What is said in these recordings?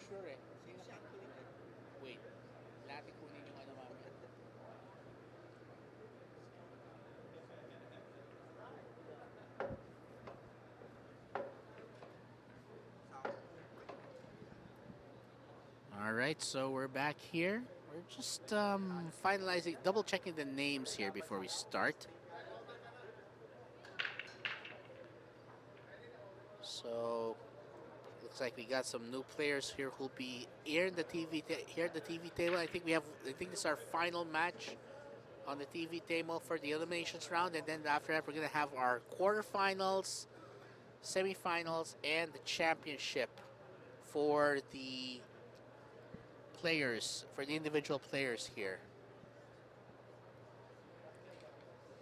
sure eh. Wait. Natin kunin yung ano mamaya. All right, so we're back here. We're just finalizing, double checking the names here before we start. So looks like we got some new players here who'll be here in the here at the TV table. I think this is our final match on the TV table for the eliminations round, and then after that we're gonna have our quarterfinals, semifinals, and the championship for the players, for the individual players here.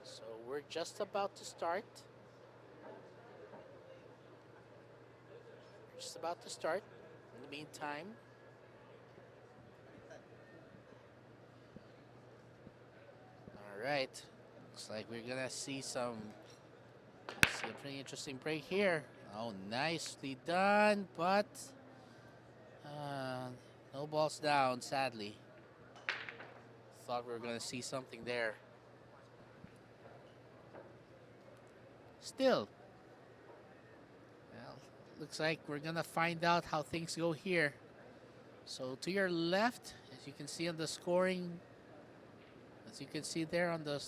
So we're just about to start. We're just about to start. In the meantime, all right. Looks like we're gonna see a pretty interesting break here. Oh, nicely done, but uh, no balls down. Sadly, thought we were gonna see something there. Still, well, looks like we're gonna find out how things go here. So to your left, as you can see on the scoring, as you can see there on the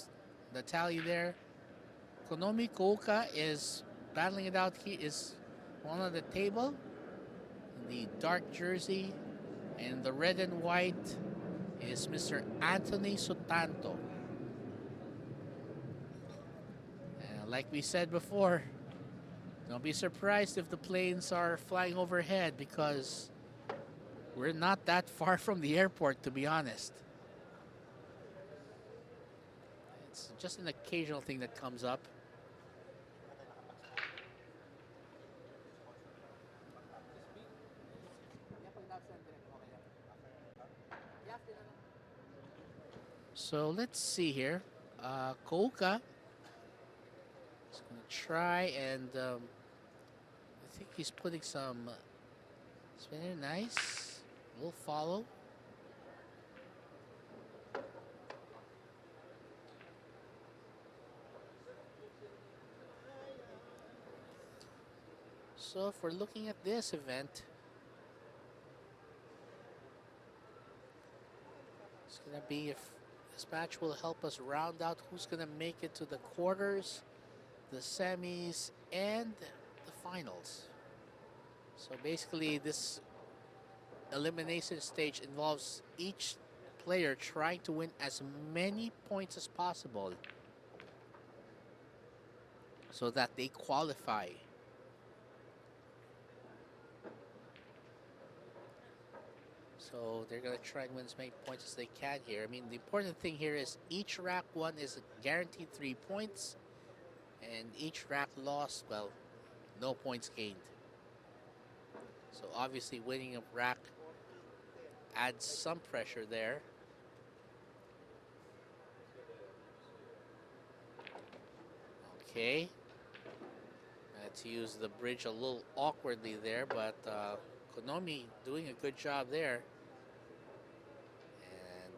tally there, Konomi Kouka is battling it out. He is one on the table in the dark jersey, and the red and white is Mr. Anthony Sutanto. Like we said before, don't be surprised if the planes are flying overhead because we're not that far from the airport, to be honest. It's just an occasional thing that comes up. So let's see here. Kouka is going to try and I think he's putting some spinner. Nice. We'll follow. So if we're looking at this event, it's going to be if this match will help us round out who's going to make it to the quarters, the semis, and the finals. So basically, this elimination stage involves each player trying to win as many points as possible so that they qualify. So they're going to try and win as many points as they can here. I mean, the important thing here is each rack won is guaranteed 3 points, and each rack lost, well, no points gained. So obviously winning a rack adds some pressure there. Okay. I had to use the bridge a little awkwardly there, but Konomi doing a good job there. And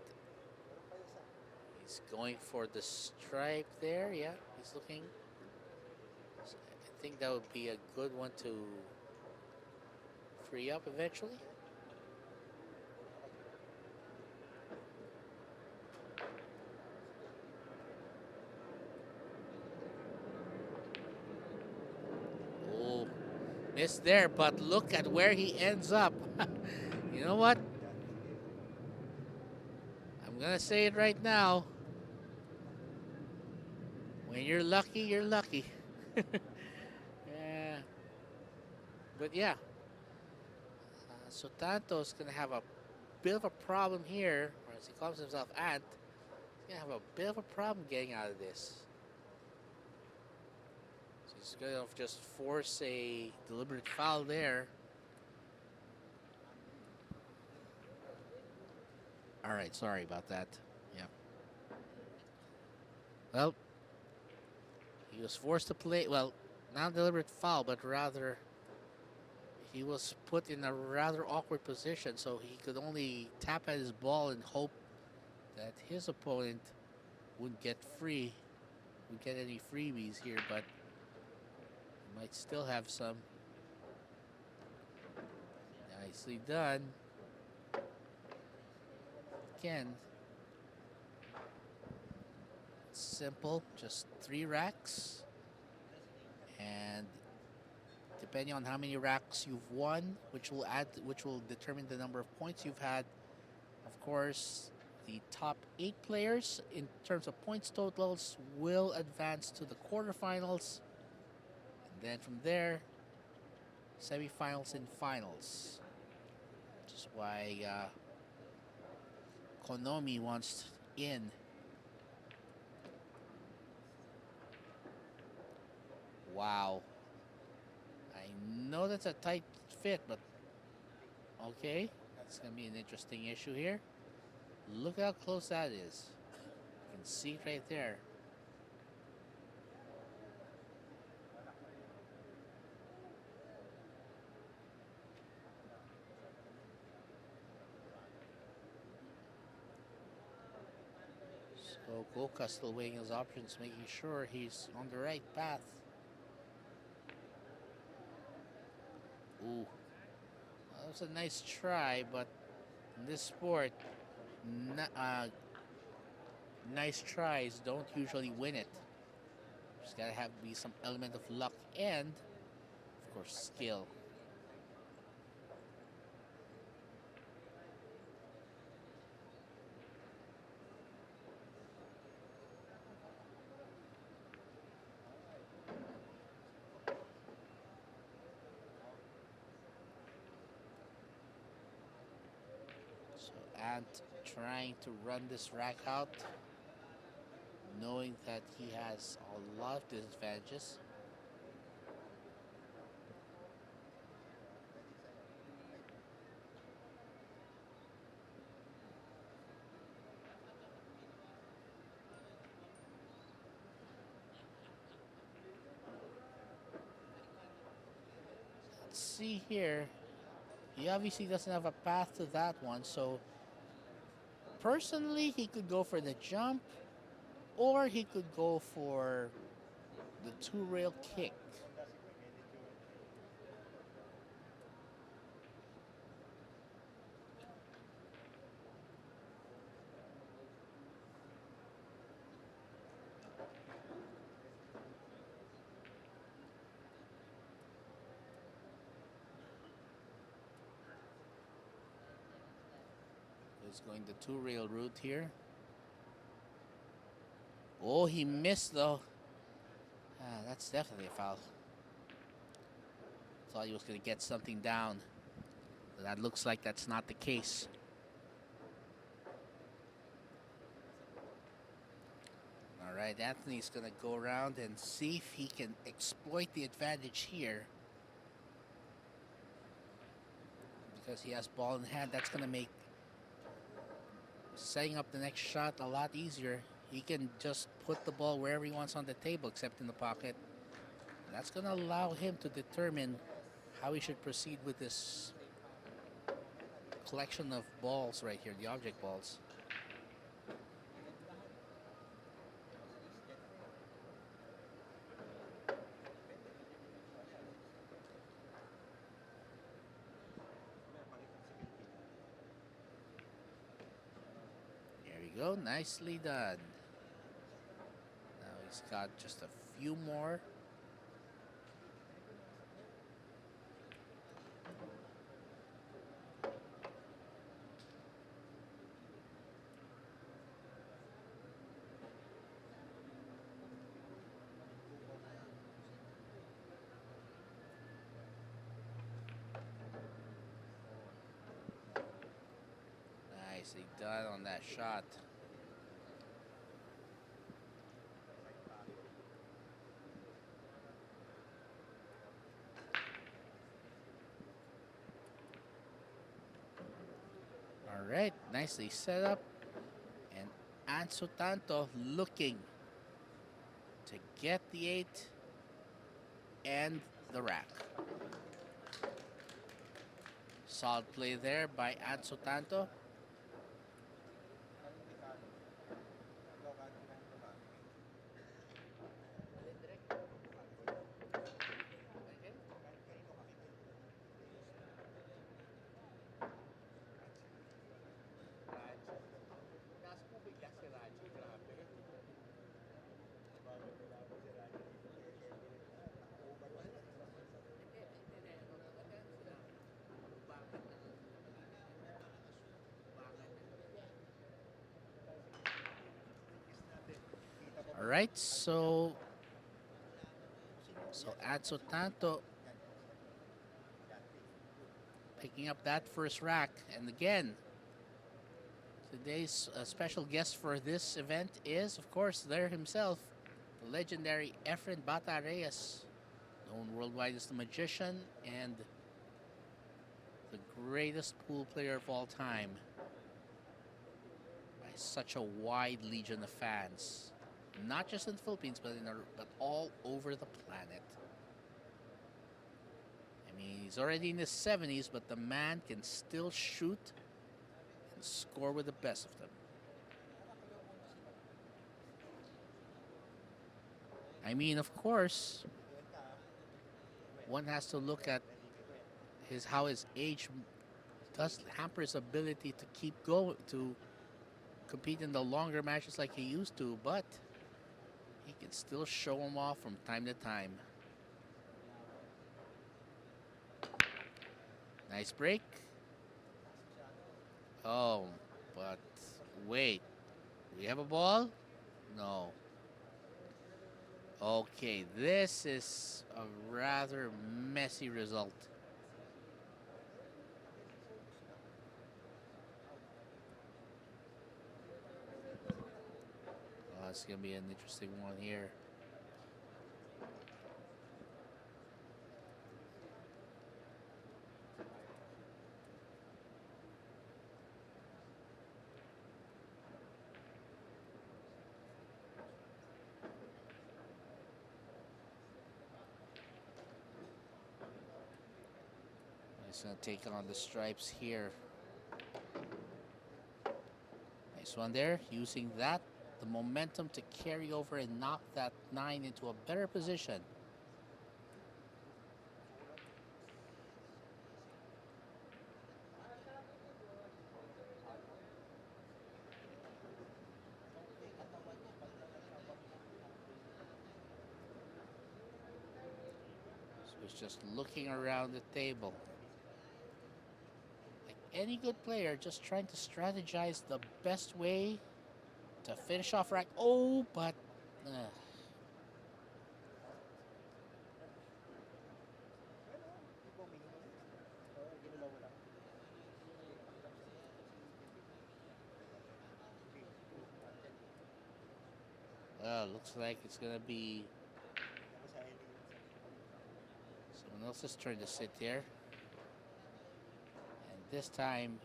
he's going for the stripe there. Yeah, he's looking. So I think that would be a good one to free up eventually. Oh, missed there, but look at where he ends up. You know what? I'm going to say it right now. When you're lucky, you're lucky. Yeah. But yeah, Sutanto's going to have a bit of a problem here, or as he calls himself, Ant. He's going to have a bit of a problem getting out of this. So he's going to just force a deliberate foul there. All right, sorry about that. Yeah. Well, he was forced to play, well, not a deliberate foul, but rather he was put in a rather awkward position, so he could only tap at his ball and hope that his opponent wouldn't get free, wouldn't get any freebies here, but he might still have some. Nicely done. Again, simple, just 3 racks, and depending on how many racks you've won, which will determine the number of points you've had. Of course, the top 8 players in terms of points totals will advance to the quarterfinals, and then from there, semifinals and finals. Which is why Konomi wants in. Wow. I know that's a tight fit, but okay. That's going to be an interesting issue here. Look how close that is. You can see it right there. So Kouka still weighing his options, making sure he's on the right path. Ooh. That was a nice try, but in this sport, nice tries don't usually win it. There's gotta have be some element of luck and, of course, skill. So Ant trying to run this rack out, knowing that he has a lot of disadvantages. Let's see here. He obviously doesn't have a path to that one, so personally he could go for the jump, or he could go for the 2-rail kick. He's going the 2-rail route here. Oh, he missed though. That's definitely a foul. Thought he was going to get something down. But that looks like that's not the case. All right, Anthony's going to go around and see if he can exploit the advantage here. Because he has ball in hand, that's going to make setting up the next shot a lot easier. He can just put the ball wherever he wants on the table except in the pocket. That's going to allow him to determine how he should proceed with this collection of balls right here, the object balls. There we go, nicely done. Now he's got just a few more. Nicely done on that shot. All right, nicely set up. And Sutanto looking to get the 8 and the rack. Solid play there by Sutanto. All right, so Sutanto picking up that first rack, and again, today's special guest for this event is, of course, there himself, the legendary Efren Bata Reyes, known worldwide as the magician and the greatest pool player of all time by such a wide legion of fans, not just in the Philippines but all over the planet. I mean, he's already in his 70s, but the man can still shoot and score with the best of them. I mean, of course, one has to look at how his age does hamper his ability to keep going, to compete in the longer matches like he used to, but he can still show them off from time to time. Nice break. Oh, but wait. We have a ball? No. Okay, this is a rather messy result. Oh, it's going to be an interesting one here. He's going to take on the stripes here. Nice one there, using that, the momentum to carry over and knock that 9 into a better position. So he's just looking around the table. Any good player, just trying to strategize the best way to finish off rack. Oh, but looks like it's gonna be someone else's turn to sit there, and this time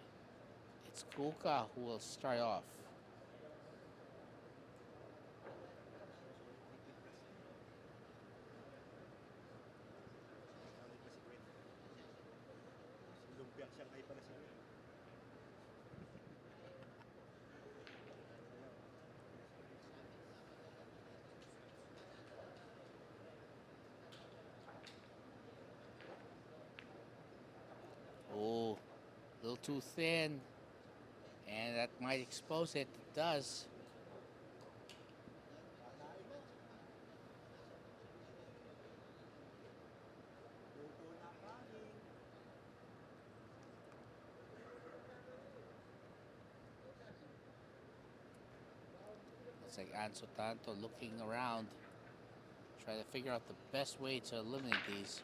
it's Kouka who will start off. Oh, a little too thin, and that might expose it. It does. It's like Sutanto looking around, trying to figure out the best way to eliminate these.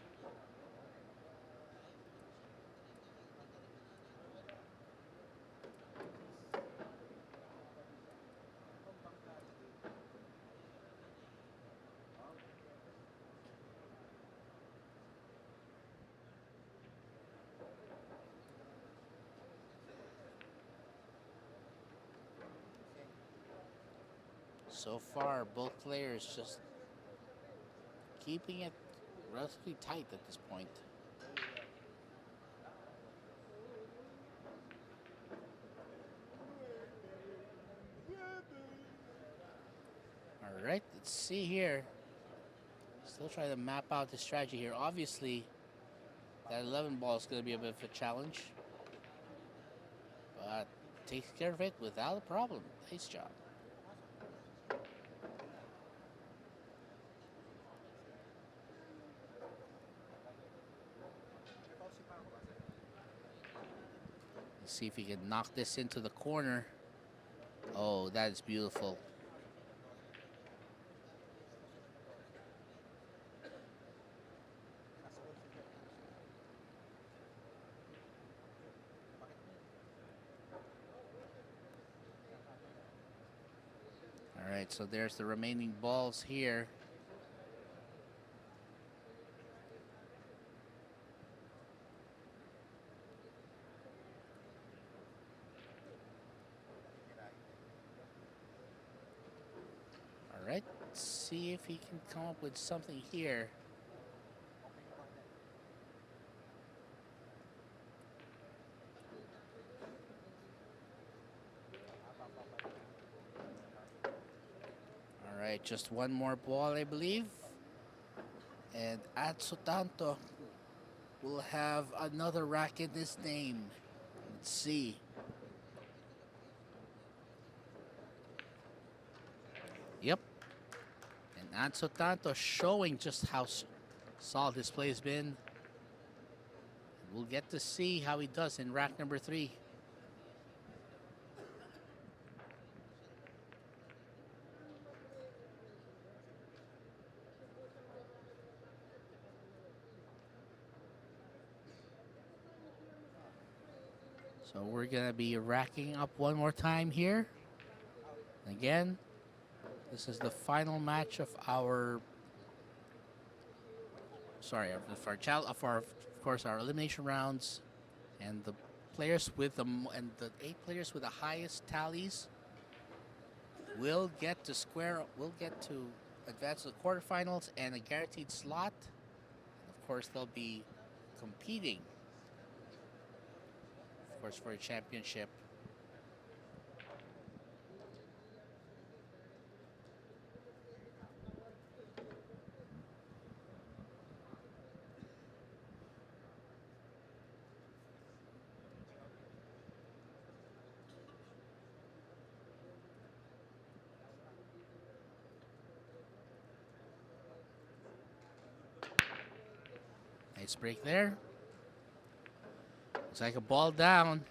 So far, both players just keeping it relatively tight at this point. All right, let's see here. Still trying to map out the strategy here. Obviously, that 11 ball is going to be a bit of a challenge, but takes care of it without a problem. Nice job. Let's see if he can knock this into the corner. Oh, that is beautiful. All right, so there's the remaining balls here. All right, let's see if he can come up with something here. All right, just one more ball, I believe. And at Sutanto will have another rack in his name. Let's see. Yep. And Anso Tanto showing just how solid his play has been. We'll get to see how he does in rack number 3. So we're going to be racking up one more time here. Again, this is the final match of our, of course, our elimination rounds, and the players with the 8 players with the highest tallies will get to advance to the quarterfinals and a guaranteed slot. And of course, they'll be competing, of course, for a championship. Nice break there. Looks like a ball down.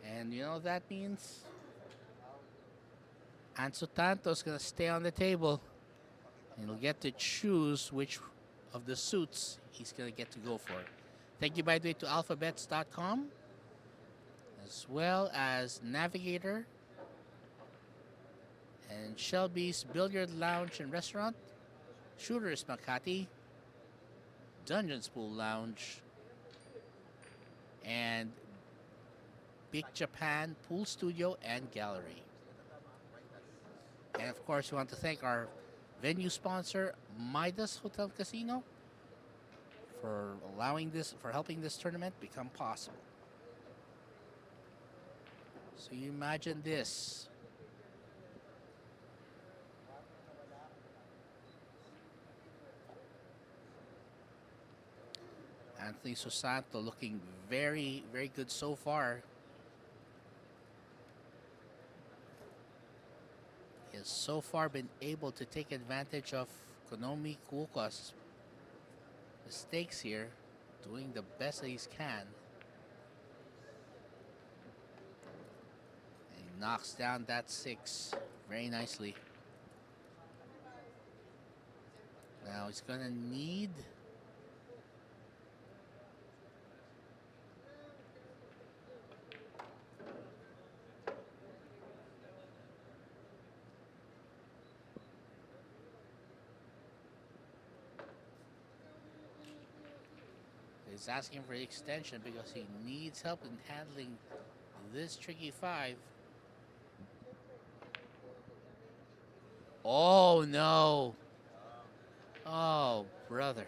And you know what that means? Anso Tanto's going to stay on the table. And he'll get to choose which of the suits he's going to get to go for. Thank you, by the way, to alphabets.com, as well as Navigator and Shelby's Billiard Lounge and Restaurant, Shooters Makati, Dungeons Pool Lounge, and Big Japan Pool Studio and Gallery. And of course, we want to thank our venue sponsor, Midas Hotel Casino, for helping this tournament become possible. So you imagine this. Anthony Sutanto looking very, very good so far. He has so far been able to take advantage of Konomi Kouka's mistakes here, doing the best that he can. And he knocks down that 6 very nicely. Now he's gonna need He's asking for the extension because he needs help in handling this tricky 5. Oh, no. Oh, brother.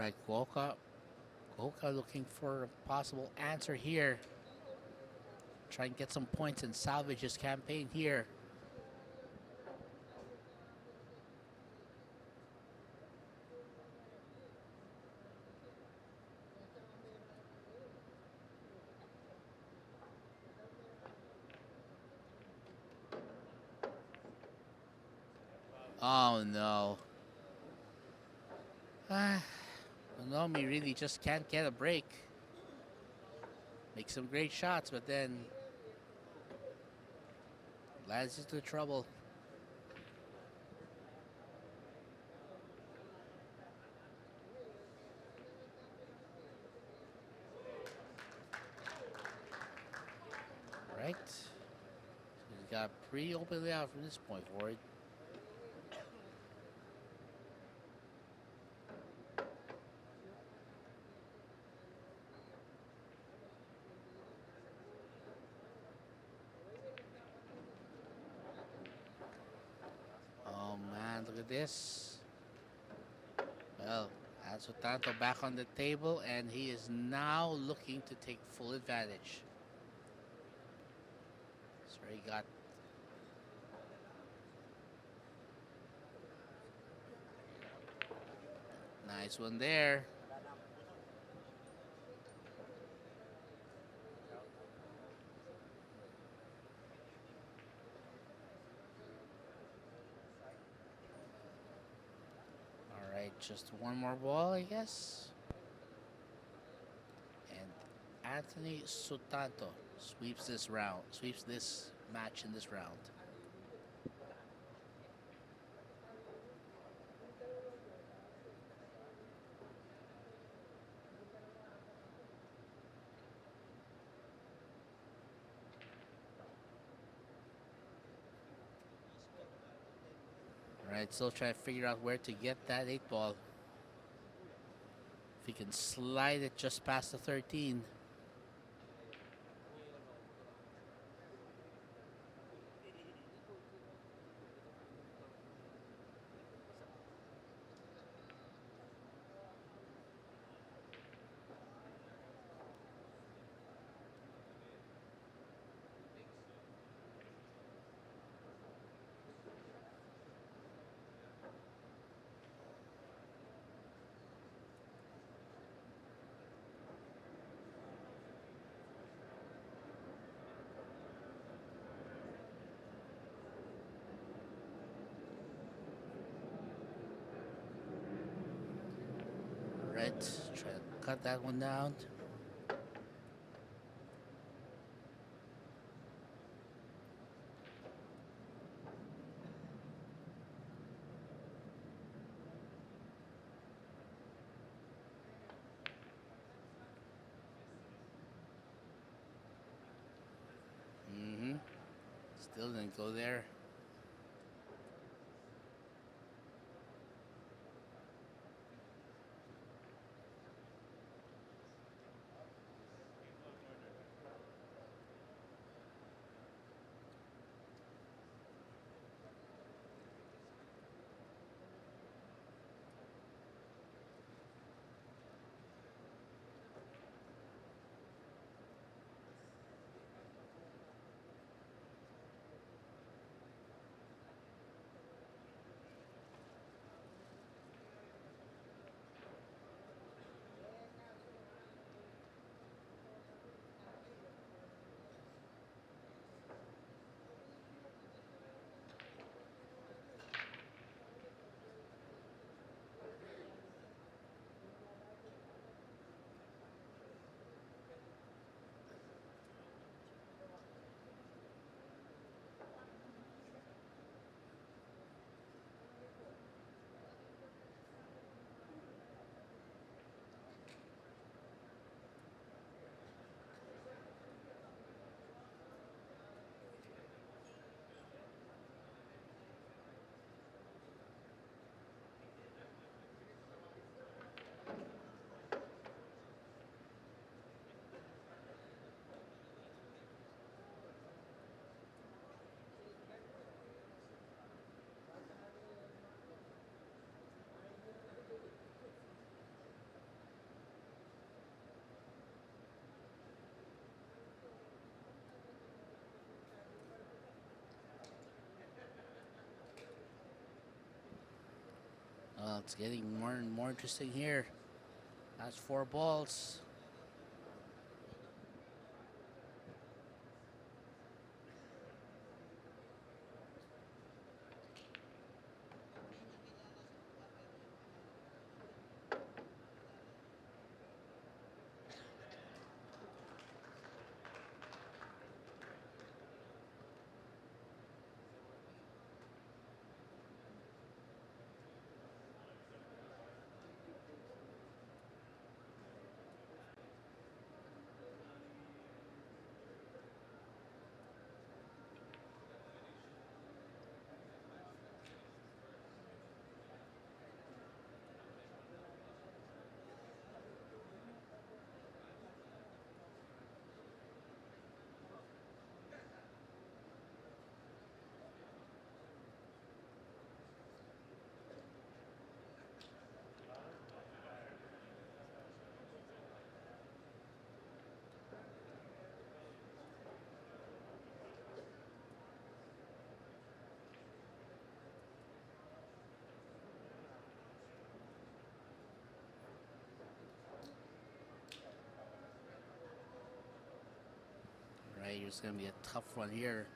Right, Kouka looking for a possible answer here. Try and get some points and salvage his campaign here. Oh no. Ah, Konomi really just can't get a break. Makes some great shots, but then lands into trouble. Right? He's got pretty open layout from this point forward. Oh man, look at this. Well, Sutanto back on the table, and he is now looking to take full advantage. So he got nice one there. All right, just one more ball, I guess. And Anthony Sutanto sweeps this round, sweeps this match in this round. All right, still trying to figure out where to get that 8 ball. If he can slide it just past the 13. Right, try to cut that one down. Still didn't go there. it's getting more and more interesting here. That's 4 balls. Right, it's going to be a tough one here.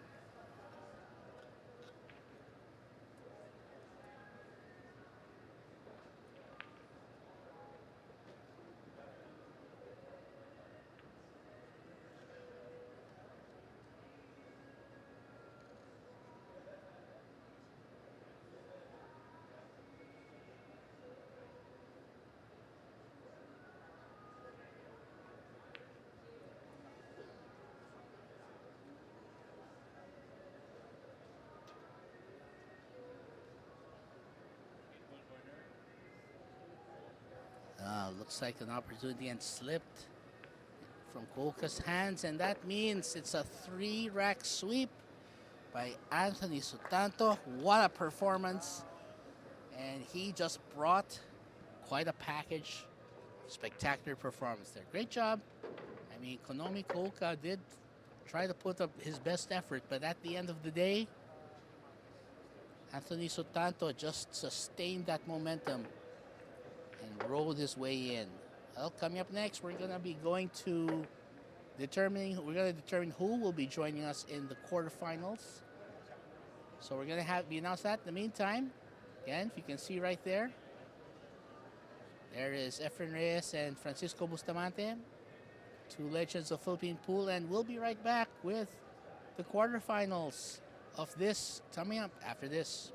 Looks like an opportunity and slipped from Kouka's hands, and that means it's a 3-rack sweep by Anthony Sutanto. What a performance! And he just brought quite a package. Spectacular performance there. Great job. I mean, Konomi Kouka did try to put up his best effort, but at the end of the day, Anthony Sutanto just sustained that momentum and rode his way in. Well, coming up next, we're gonna be going to determine who will be joining us in the quarterfinals. So we're gonna be announced that. In the meantime, again, if you can see right there, there is Efren Reyes and Francisco Bustamante, 2 legends of Philippine pool, and we'll be right back with the quarterfinals of this coming up after this.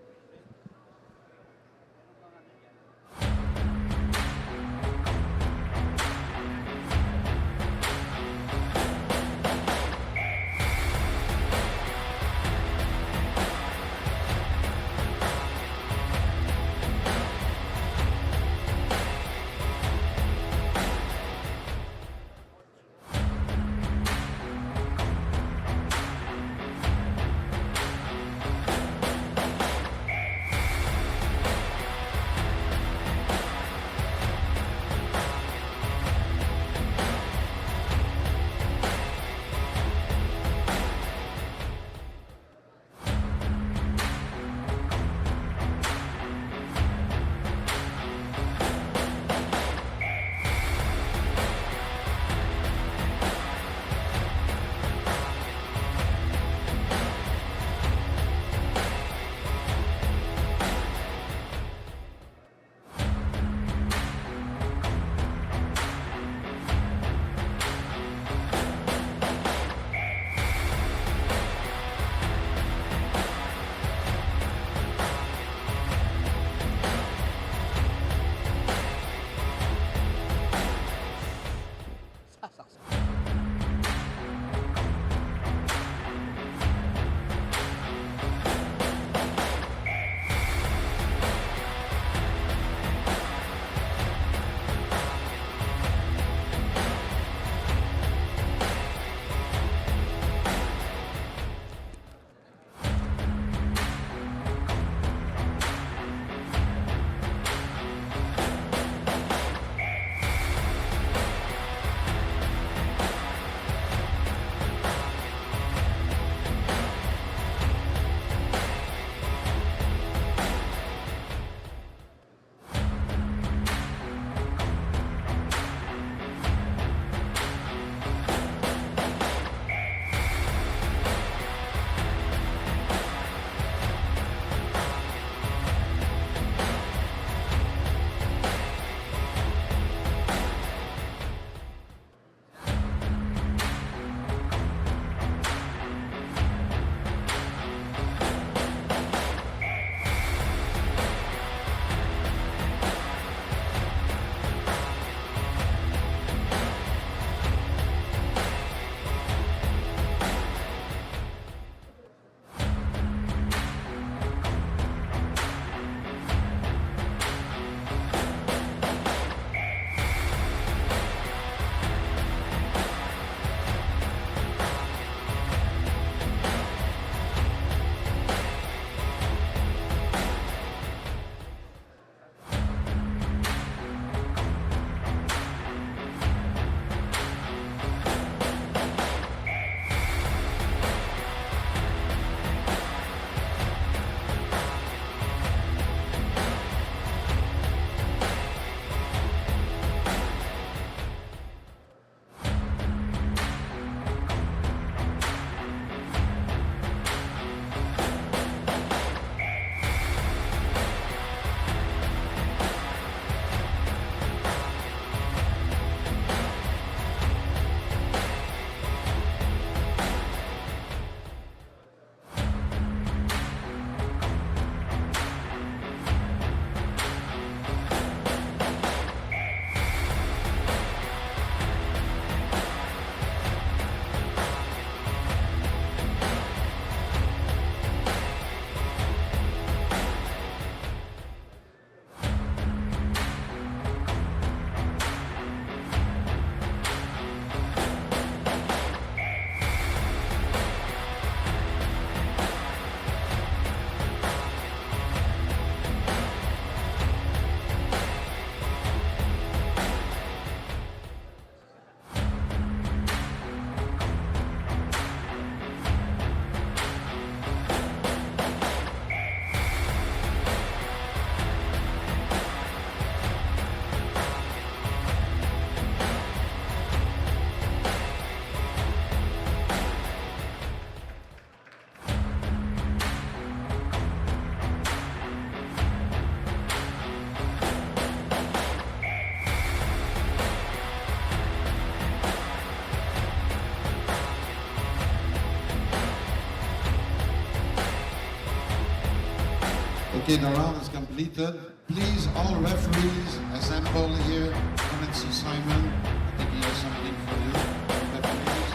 Okay, the round is completed. Please, all referees, assemble here. Come and see Simon. I think he has something for you. All referees,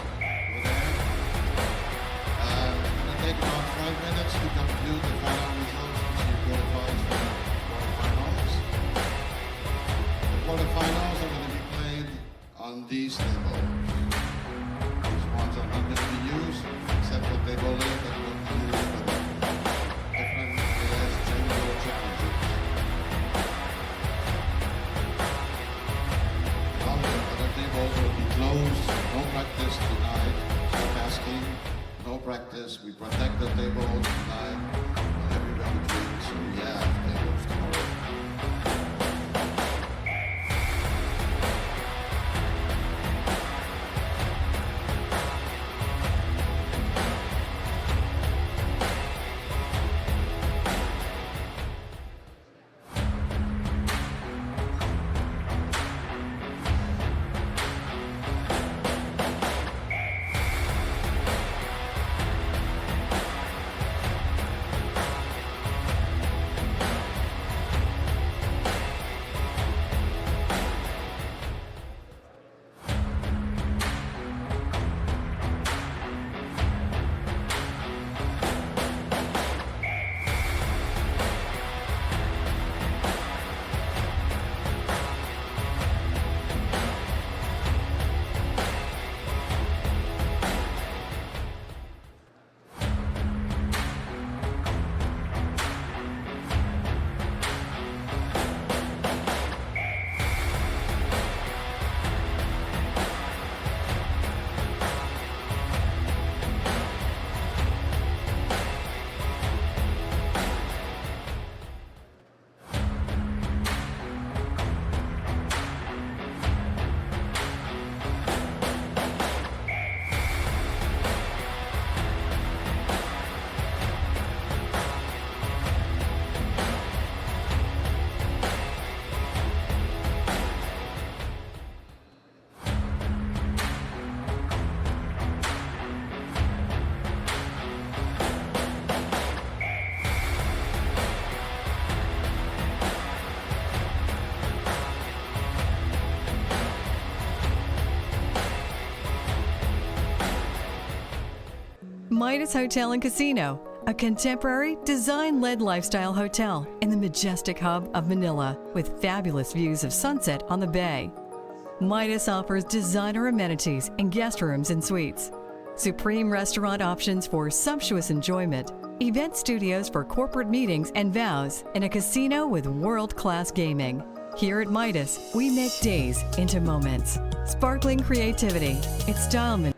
over there. It's going to take about 5 minutes to compute the final results to see who qualifies for the quarterfinals. The quarterfinals are going to be played on these tables. These ones are not going to be used, except for table A that will be used for the different AS general challenges. All the other tables will be closed, so no practice tonight. Stop asking, no practice. We protect the tables tonight when everybody drinks, so we have tables tomorrow. Midas Hotel and Casino, a contemporary, design-led lifestyle hotel in the majestic hub of Manila with fabulous views of sunset on the bay. Midas offers designer amenities and guest rooms and suites, supreme restaurant options for sumptuous enjoyment, event studios for corporate meetings and vows, and a casino with world-class gaming. Here at Midas, we make days into moments. Sparkling creativity, it's style.